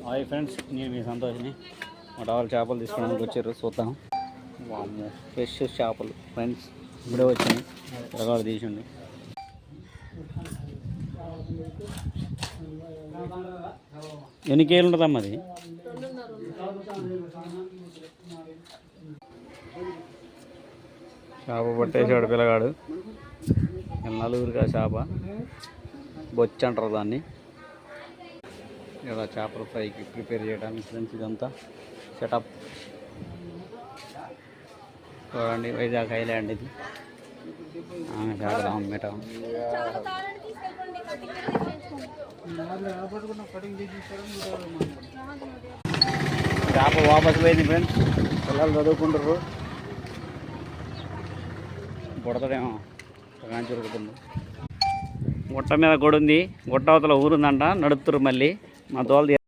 Hi friends, నేను మీ సంతోషిని. మా doll చేపలు తీసుకోవడానికి వచ్చారు. చూద్దాం. వామ్మో, ఫ్రెష్ చేపలు ఫ్రెండ్స్. ఇప్పుడే వచ్చినాయి. రకాలు తీసిండు. ఎన్ని కేజీలు ఉంటుందమ్మా అది? చేప పట్టేసాడు పిల్లగాడు. నలుగురికి ఆ చేప బొచ్చు అంటారు దాన్ని. ఇలా చేపల ఫ్రైకి ప్రిపేర్ చేయడానికి ఫ్రెండ్స్ ఇదంతా సెటప్. చూడండి, వైజాగ్ ఐలాండ్ ఇది. జాగ్రత్త మెట. చేప వాపసు పోయింది ఫ్రెండ్స్. పిల్లలు చదువుకుంటారు. బుడతడేమో కాంచి ఉరుకుతుంది. గుట్ట మీద గొడుంది. గుట్ట అవతల ఊరుందంట. నడుపుతురు మళ్ళీ. మా దోలు